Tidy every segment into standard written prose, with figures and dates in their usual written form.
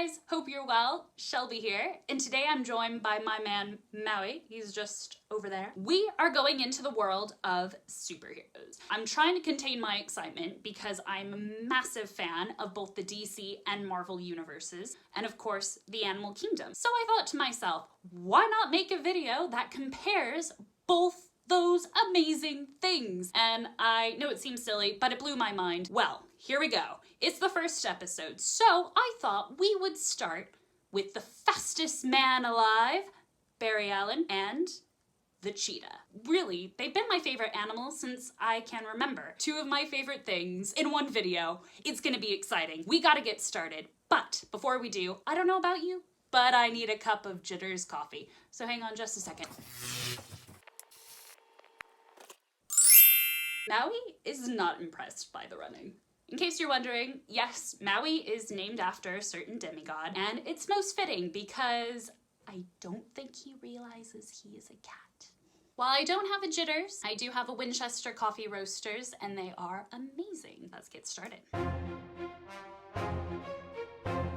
guys, hope you're well. Shelby here, and today I'm joined by my man Maui. He's just over there. We are going into the world of superheroes. I'm trying to contain my excitement because I'm a massive fan of both the DC and Marvel universes, and of course, the animal kingdom. So I thought to myself, why not make a video that compares both those amazing things? And I know it seems silly, but it blew my mind. Well, here we go. It's the first episode, so I thought we would start with the fastest man alive, Barry Allen, and the cheetah. Really, they've been my favorite animals since I can remember. Two of my favorite things in one video. It's gonna be exciting. We gotta get started. But before we do, I don't know about you, but I need a cup of Jitters coffee. So hang on just a second. Maui is not impressed by the running. In case you're wondering, yes, Maui is named after a certain demigod, and it's most fitting because I don't think he realizes he is a cat. While I don't have a Jitters, I do have a Winchester coffee roasters, and they are amazing. Let's get started.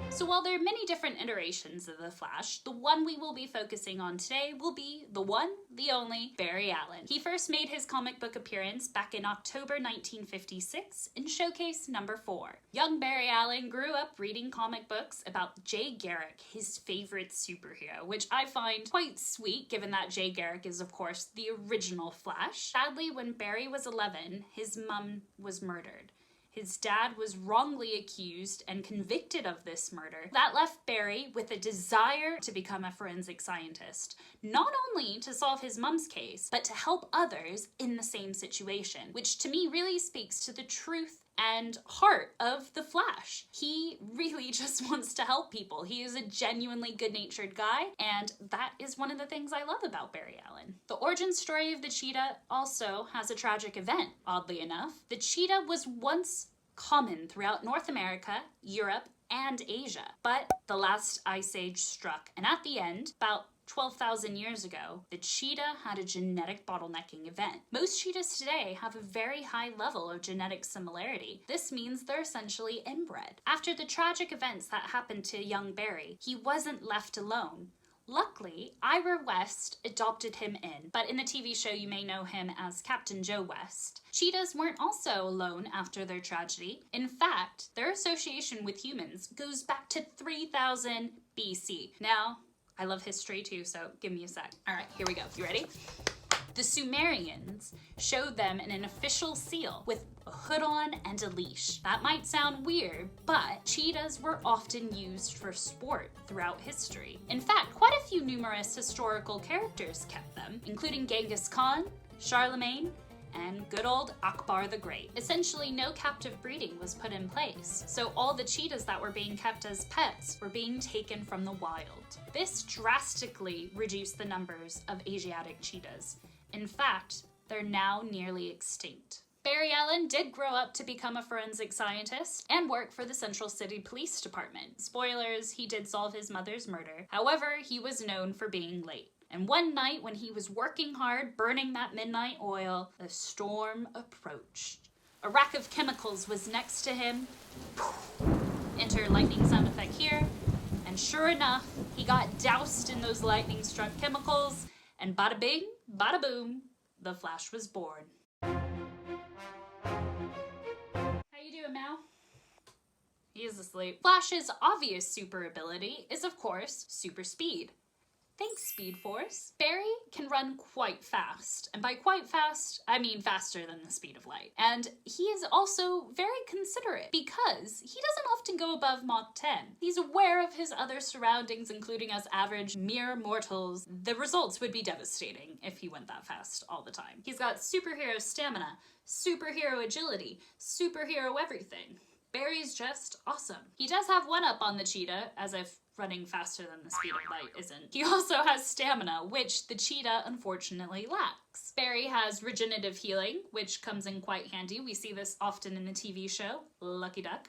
So while there are many different iterations of the Flash, the one we will be focusing on today will be the one, the only, Barry Allen. He first made his comic book appearance back in October 1956 in Showcase number 4. Young Barry Allen grew up reading comic books about Jay Garrick, his favorite superhero, which I find quite sweet given that Jay Garrick is of course the original Flash. Sadly, when Barry was 11, his mum was murdered. His dad was wrongly accused and convicted of this murder. That left Barry with a desire to become a forensic scientist, not only to solve his mom's case, but to help others in the same situation, which to me really speaks to the truth and heart of the Flash. He really just wants to help people. He is a genuinely good-natured guy, and that is one of the things I love about Barry Allen. The origin story of the cheetah also has a tragic event, oddly enough. The cheetah was once common throughout North America, Europe, and Asia, but the last ice age struck, and at the end, about 12,000 years ago, the cheetah had a genetic bottlenecking event. Most cheetahs today have a very high level of genetic similarity. This means they're essentially inbred. After the tragic events that happened to young Barry, he wasn't left alone. Luckily, Ira West adopted him in, but in the TV show you may know him as Captain Joe West. Cheetahs weren't also alone after their tragedy. In fact, their association with humans goes back to 3000 BC. Now, I love history too, so give me a sec. All right, here we go. You ready? The Sumerians showed them in an official seal with a hood on and a leash. That might sound weird, but cheetahs were often used for sport throughout history. In fact, quite a few numerous historical characters kept them, including Genghis Khan, Charlemagne, and good old Akbar the Great. Essentially, no captive breeding was put in place, so all the cheetahs that were being kept as pets were being taken from the wild. This drastically reduced the numbers of Asiatic cheetahs. In fact, they're now nearly extinct. Barry Allen did grow up to become a forensic scientist and work for the Central City Police Department. Spoilers, he did solve his mother's murder. However, he was known for being late. And one night when he was working hard, burning that midnight oil, a storm approached. A rack of chemicals was next to him. Enter lightning sound effect here. And sure enough, he got doused in those lightning-struck chemicals, and bada bing, bada boom, the Flash was born. How you doing, Mal? He is asleep. Flash's obvious super ability is, of course, super speed. Thanks, Speed Force. Barry can run quite fast, and by quite fast, I mean faster than the speed of light. And he is also very considerate because he doesn't often go above Mach 10. He's aware of his other surroundings, including us average mere mortals. The results would be devastating if he went that fast all the time. He's got superhero stamina, superhero agility, superhero everything. Barry's just awesome. He does have one up on the cheetah, as if running faster than the speed of light isn't. He also has stamina, which the cheetah unfortunately lacks. Barry has regenerative healing, which comes in quite handy. We see this often in the TV show, Lucky Duck.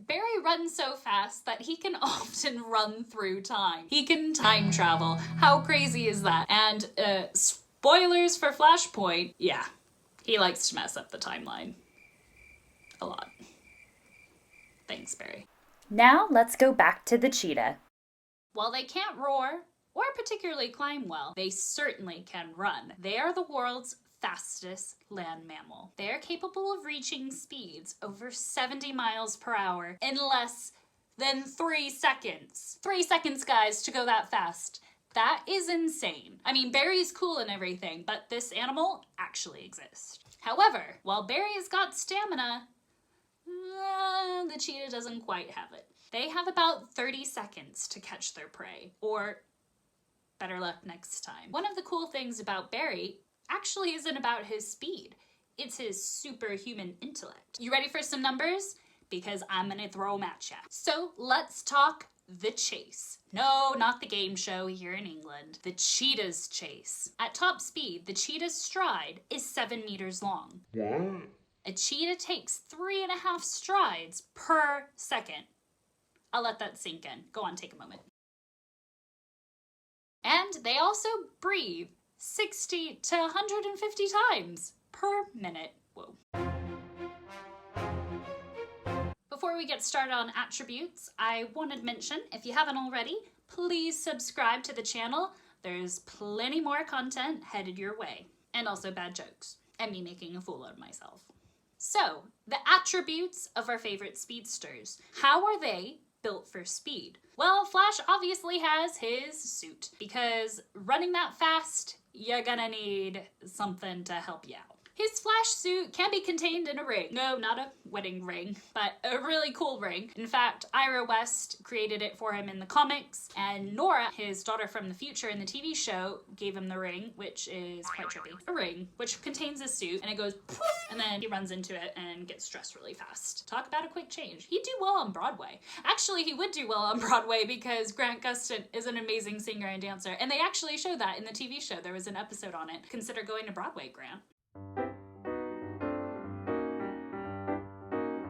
Barry runs so fast that he can often run through time. He can time travel. How crazy is that? And spoilers for Flashpoint, yeah, he likes to mess up the timeline. A lot. Thanks, Barry. Now let's go back to the cheetah. While they can't roar or particularly climb well, they certainly can run. They are the world's fastest land mammal. They are capable of reaching speeds over 70 miles per hour in less than 3 seconds. 3 seconds, guys, to go that fast. That is insane. I mean, Barry's cool and everything, but this animal actually exists. However, while Barry's got stamina, the cheetah doesn't quite have it. They have about 30 seconds to catch their prey, or better luck next time. One of the cool things about Barry actually isn't about his speed. It's his superhuman intellect. You ready for some numbers? Because I'm gonna throw them at ya. So let's talk the chase. No, not the game show here in England. The cheetah's chase. At top speed, the cheetah's stride is 7 meters long. What? A cheetah takes 3.5 strides per second. I'll let that sink in. Go on, take a moment. And they also breathe 60 to 150 times per minute. Whoa. Before we get started on attributes, I wanted to mention, if you haven't already, please subscribe to the channel. There's plenty more content headed your way. And also bad jokes. And me making a fool out of myself. So, the attributes of our favorite speedsters. How are they built for speed? Well, Flash obviously has his suit, because running that fast, you're gonna need something to help you out. His Flash suit can be contained in a ring. No, not a wedding ring, but a really cool ring. In fact, Ira West created it for him in the comics, and Nora, his daughter from the future in the TV show, gave him the ring, which is quite trippy. A ring, which contains his suit, and it goes poof, and then he runs into it and gets dressed really fast. Talk about a quick change. He'd do well on Broadway. Actually, he would do well on Broadway because Grant Gustin is an amazing singer and dancer, and they actually showed that in the TV show. There was an episode on it. Consider going to Broadway, Grant.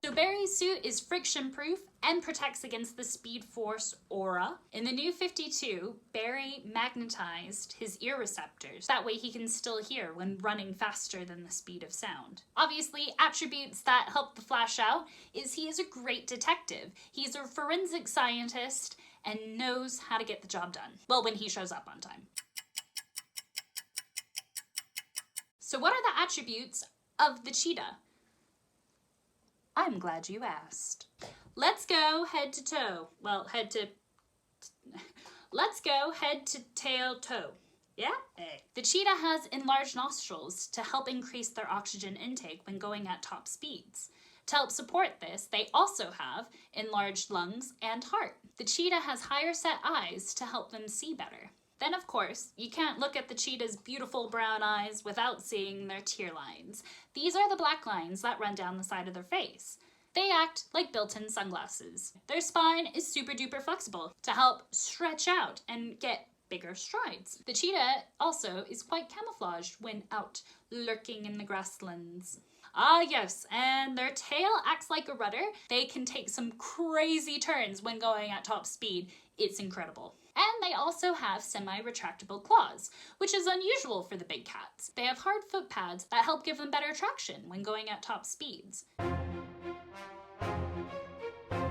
So Barry's suit is friction-proof and protects against the Speed Force aura. In the New 52, Barry magnetized his ear receptors. That way he can still hear when running faster than the speed of sound. Obviously, attributes that help the Flash out is he is a great detective. He's a forensic scientist and knows how to get the job done. Well, when he shows up on time. So what are the attributes of the cheetah? I'm glad you asked. Let's go head to toe. Well, let's go head to tail toe. Yeah? Hey. The cheetah has enlarged nostrils to help increase their oxygen intake when going at top speeds. To help support this, they also have enlarged lungs and heart. The cheetah has higher set eyes to help them see better. Then, of course, you can't look at the cheetah's beautiful brown eyes without seeing their tear lines. These are the black lines that run down the side of their face. They act like built-in sunglasses. Their spine is super duper flexible to help stretch out and get bigger strides. The cheetah also is quite camouflaged when out lurking in the grasslands. Ah yes, and their tail acts like a rudder. They can take some crazy turns when going at top speed. It's incredible. And they also have semi-retractable claws, which is unusual for the big cats. They have hard foot pads that help give them better traction when going at top speeds.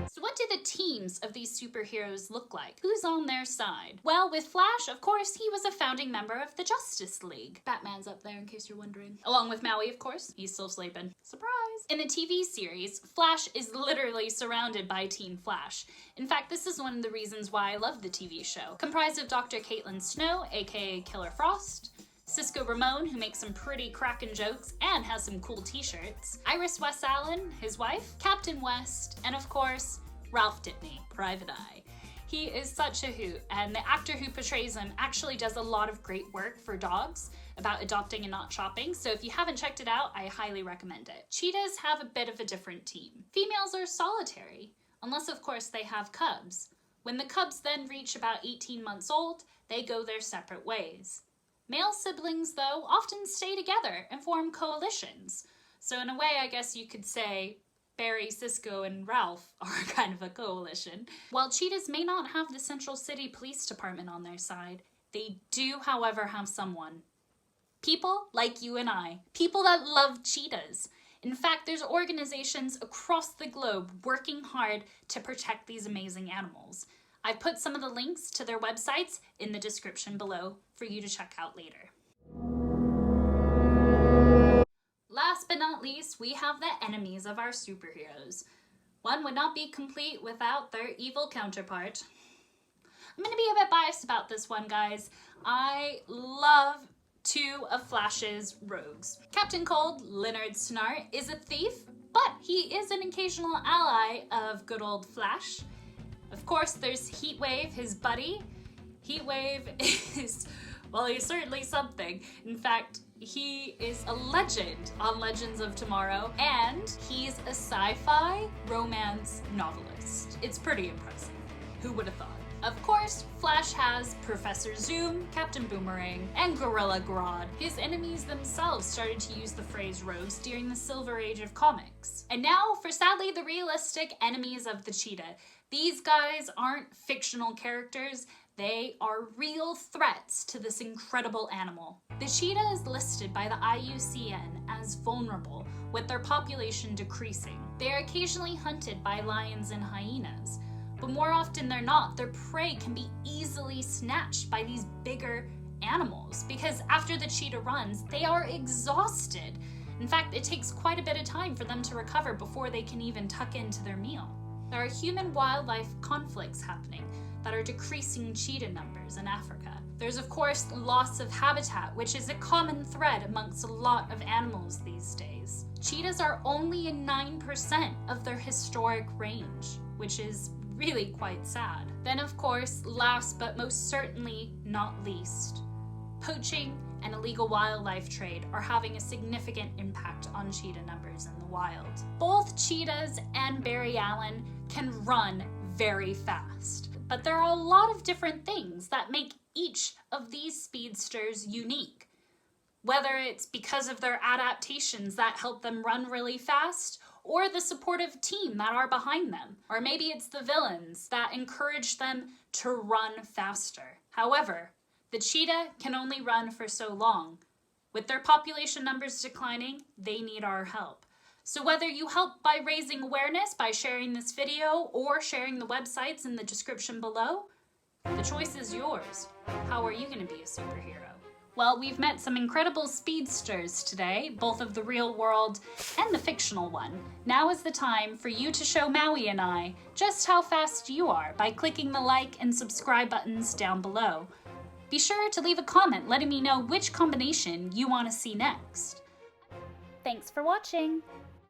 So what do the teams of these superheroes look like? Who's on their side? Well, with Flash, of course, he was a founding member of the Justice League. Batman's up there in case you're wondering. Along with Maui, of course. He's still sleeping. Surprise! In the TV series, Flash is literally surrounded by Team Flash. In fact, this is one of the reasons why I love the TV show. Comprised of Dr. Caitlin Snow, aka Killer Frost, Cisco Ramon, who makes some pretty crackin' jokes and has some cool t-shirts, Iris West Allen, his wife, Captain West, and of course, Ralph Dibny, Private Eye. He is such a hoot, and the actor who portrays him actually does a lot of great work for dogs about adopting and not shopping, so if you haven't checked it out, I highly recommend it. Cheetahs have a bit of a different team. Females are solitary, unless of course they have cubs. When the cubs then reach about 18 months old, they go their separate ways. Male siblings, though, often stay together and form coalitions. So in a way, I guess you could say Barry, Cisco, and Ralph are kind of a coalition. While cheetahs may not have the Central City Police Department on their side, they do, however, have someone. People like you and I. People that love cheetahs. In fact, there's organizations across the globe working hard to protect these amazing animals. I've put some of the links to their websites in the description below for you to check out later. Last but not least, we have the enemies of our superheroes. One would not be complete without their evil counterpart. I'm going to be a bit biased about this one, guys. I love two of Flash's rogues. Captain Cold, Leonard Snart, is a thief, but he is an occasional ally of good old Flash. Of course, there's Heatwave, his buddy. Heatwave is, well, he's certainly something. In fact, he is a legend on Legends of Tomorrow, and he's a sci-fi romance novelist. It's pretty impressive. Who would have thought? Of course, Flash has Professor Zoom, Captain Boomerang, and Gorilla Grodd. His enemies themselves started to use the phrase rogues during the Silver Age of comics. And now for sadly the realistic enemies of the cheetah. These guys aren't fictional characters, they are real threats to this incredible animal. The cheetah is listed by the IUCN as vulnerable, with their population decreasing. They are occasionally hunted by lions and hyenas, but more often than not, their prey can be easily snatched by these bigger animals because after the cheetah runs, they are exhausted. In fact, it takes quite a bit of time for them to recover before they can even tuck into their meal. There are human-wildlife conflicts happening that are decreasing cheetah numbers in Africa. There's of course loss of habitat, which is a common thread amongst a lot of animals these days. Cheetahs are only in 9% of their historic range, which is really quite sad. Then of course, last but most certainly not least, poaching and illegal wildlife trade are having a significant impact on cheetah numbers in the wild. Both cheetahs and Barry Allen can run very fast, but there are a lot of different things that make each of these speedsters unique. Whether it's because of their adaptations that help them run really fast, or the supportive team that are behind them. Or maybe it's the villains that encourage them to run faster. However, the cheetah can only run for so long. With their population numbers declining, they need our help. So whether you help by raising awareness by sharing this video or sharing the websites in the description below, the choice is yours. How are you going to be a superhero? Well, we've met some incredible speedsters today, both of the real world and the fictional one. Now is the time for you to show Maui and I just how fast you are by clicking the like and subscribe buttons down below. Be sure to leave a comment letting me know which combination you want to see next. Thanks for watching!